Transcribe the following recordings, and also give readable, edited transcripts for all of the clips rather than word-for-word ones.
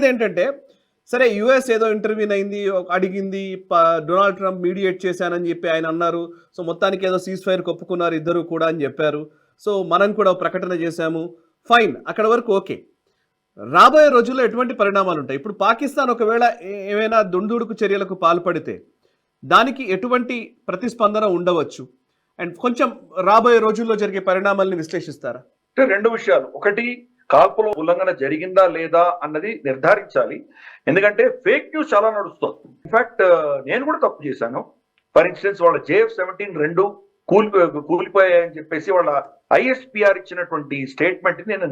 ఏంటంటే సరే యుఎస్ ఏదో ఇంటర్వ్యూన్ అయింది, అడిగింది, డొనాల్డ్ ట్రంప్ మీడియేట్ చేశానని చెప్పి ఆయన అన్నారు. సో మొత్తానికి ఏదో సీజ్ ఫైర్ ఒప్పుకున్నారు ఇద్దరు కూడా అని చెప్పారు. సో మనం కూడా ప్రకటన చేశాము, ఫైన్, అక్కడ వరకు ఓకే. రాబోయే రోజుల్లో ఎటువంటి పరిణామాలు ఉంటాయి? ఇప్పుడు పాకిస్తాన్ ఒకవేళ ఏమైనా దుందుడుకు చర్యలకు పాల్పడితే దానికి ఎటువంటి ప్రతిస్పందన ఉండవచ్చు? అండ్ కొంచెం రాబోయే రోజుల్లో జరిగే పరిణామాలను విశ్లేషిస్తారా? రెండు విషయాలు. ఒకటి, కాల్పుల ఉల్లంఘన జరిగిందా లేదా అన్నది నిర్ధారించాలి. ఎందుకంటే ఫేక్ న్యూస్ చాలా నడుస్తుంది. ఇన్ఫాక్ట్ నేను కూడా తప్పు చేశాను. ఫర్ ఇన్స్టెన్స్ వాళ్ళ JF-17 రెండు కూలిపోయాయని చెప్పేసి వాళ్ళ ISPR ఇచ్చినటువంటి స్టేట్మెంట్ నేను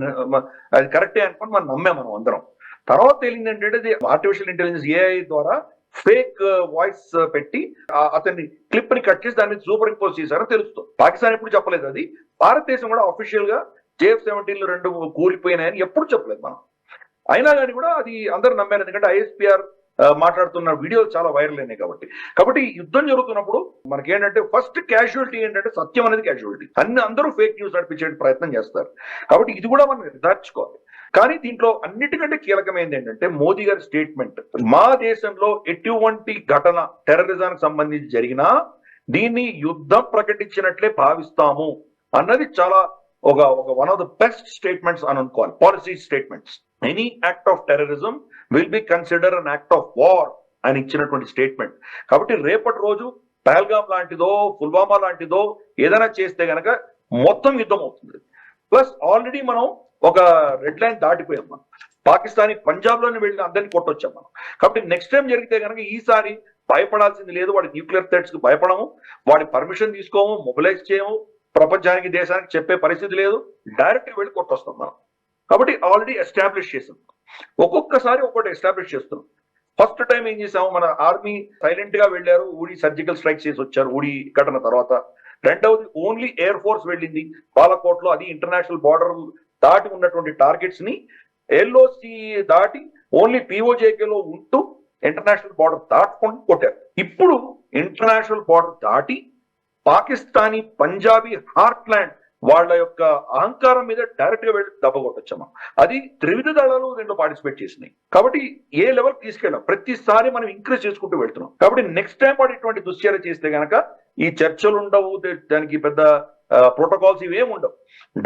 అది కరెక్టే అనుకుని మనం నమ్మాం మనం అందరం. తర్వాత తెలియదు ఏంటంటే ఆర్టిఫిషియల్ ఇంటెలిజెన్స్ AI ద్వారా ఫేక్ వాయిస్ పెట్టి అతన్ని క్లిప్ ని కట్ చేసి దాన్ని సూపర్ ఇంపోజ్ చేశారని తెలుస్తుంది. పాకిస్తాన్ ఎప్పుడు చెప్పలేదు అది. భారతదేశం కూడా అఫీషియల్ గా JF-17 రెండు కూలిపోయినాయని ఎప్పుడు చెప్పలేదు మనం. అయినా కానీ కూడా అది అందరూ నమ్మారు. ఎందుకంటే ISPR మాట్లాడుతున్న వీడియోలు చాలా వైరల్ అయినాయి కాబట్టి యుద్ధం జరుగుతున్నప్పుడు మనకేంటంటే ఫస్ట్ క్యాజువాలిటీ ఏంటంటే సత్యం అనేది క్యాజువాలిటీ. అందరూ ఫేక్ న్యూస్ నడిపించే ప్రయత్నం చేస్తారు. కాబట్టి ఇది కూడా మనం నిర్ధారించుకోవాలి. కానీ దీంట్లో అన్నిటికంటే కీలకమైనది ఏంటంటే మోదీ గారి స్టేట్మెంట్. మా దేశంలో ఎటువంటి ఘటన టెర్రరిజానికి సంబంధించి జరిగినా దీన్ని యుద్ధం ప్రకటించినట్లే భావిస్తాము అన్నది చాలా ఒక one of the best statements అని అనుకోవాలి. Policy statements. Any act of terrorism will be consider an act of war అని ఇచ్చినటువంటి స్టేట్మెంట్. కాబట్టి రేపటి రోజు పహల్గామ్ లాంటిదో పుల్వామా లాంటిదో ఏదైనా చేస్తే గనక మొత్తం యుద్ధం అవుతుంది. ప్లస్ ఆల్రెడీ మనం ఒక రెడ్ లైన్ దాటిపోయాం. మనం పాకిస్తానీ పంజాబ్ లోనే వెళ్ళి అందరినీ కొట్టొచ్చాం మనం. కాబట్టి నెక్స్ట్ టైం జరిగితే కనుక ఈసారి భయపడాల్సింది లేదు. వాడి న్యూక్లియర్ థ్రెట్స్ కి భయపడము, వాడి పర్మిషన్ తీసుకోము, మొబిలైజ్ చేయము, ప్రపంచానికి దేశానికి చెప్పే పరిస్థితి లేదు. డైరెక్ట్ వెళ్ళి కొట్టొస్తాం మనం. కాబట్టి ఆల్రెడీ ఎస్టాబ్లిష్ చేసాం. ఒక్కొక్కసారి ఒక్కటి ఎస్టాబ్లిష్ చేస్తున్నాం. ఫస్ట్ టైం ఏం చేసాము, మన ఆర్మీ సైలెంట్ గా వెళ్ళారు, ఊడి సర్జికల్ స్ట్రైక్ చేసి వచ్చారు ఊడి ఘటన తర్వాత. రెండవది ఓన్లీ ఎయిర్ ఫోర్స్ వెళ్ళింది బాలకోట్ లో. అది ఇంటర్నేషనల్ బార్డర్ దాటి ఉన్నటువంటి టార్గెట్స్ ని LOC దాటి ఓన్లీ POJK లో ఉంటూ ఇంటర్నేషనల్ బార్డర్ దాటుకుంటూ కొట్టారు. ఇప్పుడు ఇంటర్నేషనల్ బార్డర్ దాటి పాకిస్తానీ పంజాబీ హార్ట్ ల్యాండ్ వాళ్ళ యొక్క అహంకారం మీద డైరెక్ట్ గా వెళ్ళి దెబ్బ కొట్టొచ్చాము. అది త్రివిధ దళాలు దీంట్లో పార్టిసిపేట్ చేసినాయి. కాబట్టి ఏ లెవెల్ తీసుకెళ్ళాం, ప్రతిసారి మనం ఇంక్రీజ్ చేసుకుంటూ వెళ్తున్నాం. కాబట్టి నెక్స్ట్ టైం వాడు ఇటువంటి దుశ్చర్య చేస్తే గనక ఈ చర్చలు ఉండవు, దానికి పెద్ద ప్రోటోకాల్స్ ఇవేమి ఉండవు.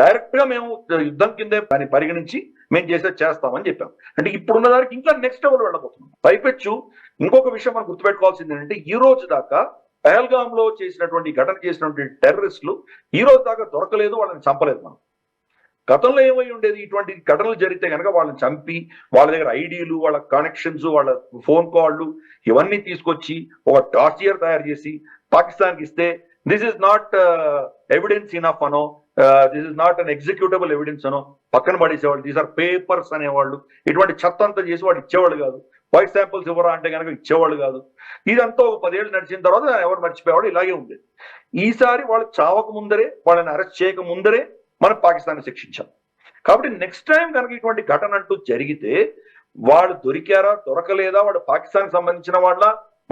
డైరెక్ట్ గా మేము యుద్ధం కిందే దాన్ని పరిగణించి మేము చేస్తామని చెప్పాం. అంటే ఇప్పుడున్న దానికి ఇంకా నెక్స్ట్ లెవెల్ వెళ్ళబోతున్నాం. పైపెచ్చు ఇంకొక విషయం మనం గుర్తుపెట్టుకోవాల్సింది ఏంటంటే ఈ రోజు దాకా పహల్గామ్ లో చేసినటువంటి ఘటన చేసినటువంటి టెర్రరిస్టులు ఈ రోజు దాకా దొరకలేదు, వాళ్ళని చంపలేదు మనం. గతంలో ఏమై ఉండేది, ఇటువంటి ఘటనలు జరిగితే కనుక వాళ్ళని చంపి వాళ్ళ దగ్గర ఐడీలు, వాళ్ళ కనెక్షన్స్, వాళ్ళ ఫోన్ కాళ్ళు ఇవన్నీ తీసుకొచ్చి ఒక డాసియర్ తయారు చేసి పాకిస్తాన్కి ఇస్తే this is not evidence enough అనో, this is not an executable evidence అనో పక్కన పడేసేవాళ్ళు. దీస్ ఆర్ పేపర్స్ అనేవాళ్ళు. ఇటువంటి చెత్త అంతా చేసి వాడు ఇచ్చేవాళ్ళు కాదు. వాయిస్ శాంపుల్స్ ఇవ్వరా అంటే కనుక ఇచ్చేవాళ్ళు కాదు. ఇదంతా ఒక 10 ఏళ్ళు నడిచిన తర్వాత ఎవరు మర్చిపోయేవాడు. ఇలాగే ఉండేది. ఈసారి వాళ్ళు చావక ముందరే, వాళ్ళని అరెస్ట్ చేయక ముందరే మనం పాకిస్తాన్ శిక్షించాం. కాబట్టి నెక్స్ట్ టైం కనుక ఇటువంటి ఘటన అంటూ జరిగితే వాళ్ళు దొరికారా దొరకలేదా, వాడు పాకిస్తాన్ సంబంధించిన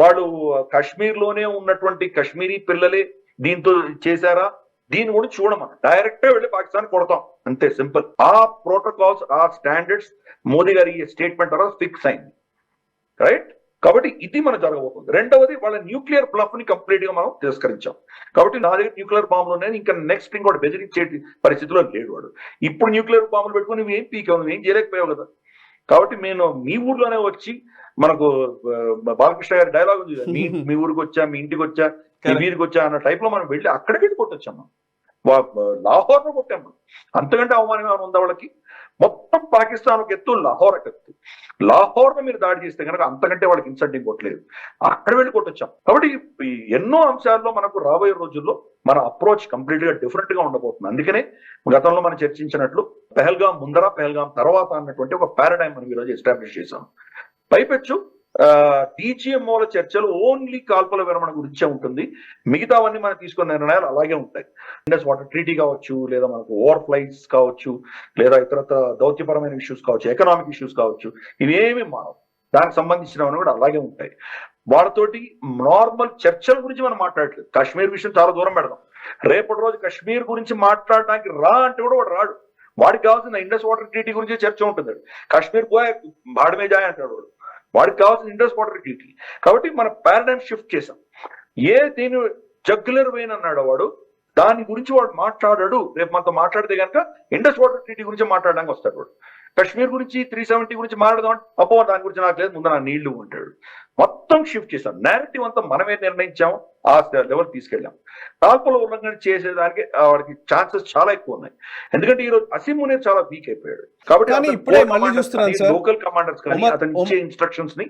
వాళ్ళు కాశ్మీర్ లోనే ఉన్నటువంటి కాశ్మీరీ పిల్లలే దీంతో చేశారా, దీన్ని కూడా చూడమని డైరెక్ట్ గా వెళ్ళి పాకిస్తాన్ కొడతాం, అంతే సింపుల్. ఆ ప్రోటోకాల్స్, ఆ స్టాండర్డ్స్ మోదీ గారి స్టేట్మెంట్ ద్వారా ఫిక్స్ అయింది. రైట్. కాబట్టి ఇది మనం జరగబోతుంది. రెండవది, వాళ్ళ న్యూక్లియర్ బ్లఫ్ ని కంప్లీట్ గా మనం తిరస్కరించాం. కాబట్టి నా దగ్గర న్యూక్లియర్ బాంబులు ఉన్నాయి, ఇంకా నెక్స్ట్ ఇంకోటి బెదిరించే పరిస్థితిలో లేడు వాడు. ఇప్పుడు న్యూక్లియర్ బాంబులు పెట్టుకుని నువ్వేం పీకావు, నువ్వేం చేయలేకపోయావు కదా. కాబట్టి నేను మీ ఊర్లోనే వచ్చి, మనకు బాలకృష్ణ గారి డైలాగ్ ఉంది, మీ ఊరికి వచ్చా, మీ ఇంటికి వచ్చా, మీ వీధికి వచ్చా అన్న టైప్ లో మనం వెళ్ళి అక్కడికి వెళ్ళి కొట్టొచ్చాం. లాహోర్ లో కొట్టాం. అంతకంటే అవమానం ఏమైనా ఉందా వాళ్ళకి? మొత్తం పాకిస్తాన్ ఒక ఎత్తు, లాహోర్ ఒక ఎత్తు. లాహోర్ లో మీరు దాడి చేస్తే కనుక అంతకంటే వాళ్ళకి ఇన్సల్టింగ్ కొట్టలేదు. అక్కడ వెళ్ళి కొట్టొచ్చాం. కాబట్టి ఎన్నో అంశాల్లో మనకు రాబోయే రోజుల్లో మన అప్రోచ్ కంప్లీట్ గా డిఫరెంట్ గా ఉండబోతుంది. అందుకనే గతంలో మనం చర్చించినట్లు పహల్గామ్ ముందర, పహల్గామ్ తర్వాత అన్నటువంటి ఒక పారాడైమ్ మనం ఈరోజు ఎస్టాబ్లిష్ చేశాం. పైపెచ్చు DCMOల చర్చలు ఓన్లీ కాల్పుల విరమణ గురించే ఉంటుంది. మిగతావన్నీ మనం తీసుకున్న నిర్ణయాలు అలాగే ఉంటాయి. ఇండస్ వాటర్ ట్రీటీ కావచ్చు, లేదా మనకు ఓవర్ ఫ్లైట్స్ కావచ్చు, లేదా ఇతరత్ర దౌత్యపరమైన ఇష్యూస్ కావచ్చు, ఎకనామిక్ ఇష్యూస్ కావచ్చు, ఇవేమి మారవు. దానికి సంబంధించినవన్నీ కూడా అలాగే ఉంటాయి. వాళ్ళతోటి నార్మల్ చర్చల గురించి మనం మాట్లాడట్లేదు. కాశ్మీర్ విషయం చాలా దూరం పెడదాం. రేపటి రోజు కాశ్మీర్ గురించి మాట్లాడడానికి రా అంటే కూడా వాడు రాడు. వాడికి కావాల్సిన ఇండస్ వాటర్ ట్రీటీ గురించి చర్చ ఉంటుంది. కాశ్మీర్ పోయే భాడమే జాయ్ అంటాడు వాడు. వాడికి కావాల్సిన ఇండస్ వాటర్ ట్రీటీ. కాబట్టి మన పారాడైమ్ షిఫ్ట్ చేసాం. దీని జగ్యులర్ వెయిన్ అన్నాడు వాడు, దాని గురించి వాడు మాట్లాడాడు. రేపు మనతో మాట్లాడితే కనుక ఇండస్ వాటర్ ట్రీటీ గురించి మాట్లాడడానికి వస్తాడు వాడు. కశ్మీర్ గురించి 370 గురించి మాట్లాడదాం అంటే అప్పో దాని గురించి నాకు లేదు, ముందు నా నీళ్లు అంటాడు. మొత్తం షిఫ్ట్ చేశాం. నేరేటివ్ అంతా మనమే నిర్ణయించాం, ఆ లెవెల్ తీసుకెళ్ళాం. కాల్పుల ఉల్లంఘన చేసేదానికి వాడికి ఛాన్సెస్ చాలా ఎక్కువ ఉన్నాయి. ఎందుకంటే ఈ రోజు అసీం మునీర్ చాలా వీక్ అయిపోయాడు. కాబట్టి కానీ ఇప్పుడే మళ్ళీ చూస్తున్నాను సార్, లోకల్ కమాండర్స్ కానీ అతను ఇచ్చే ఇన్స్ట్రక్షన్స్ ని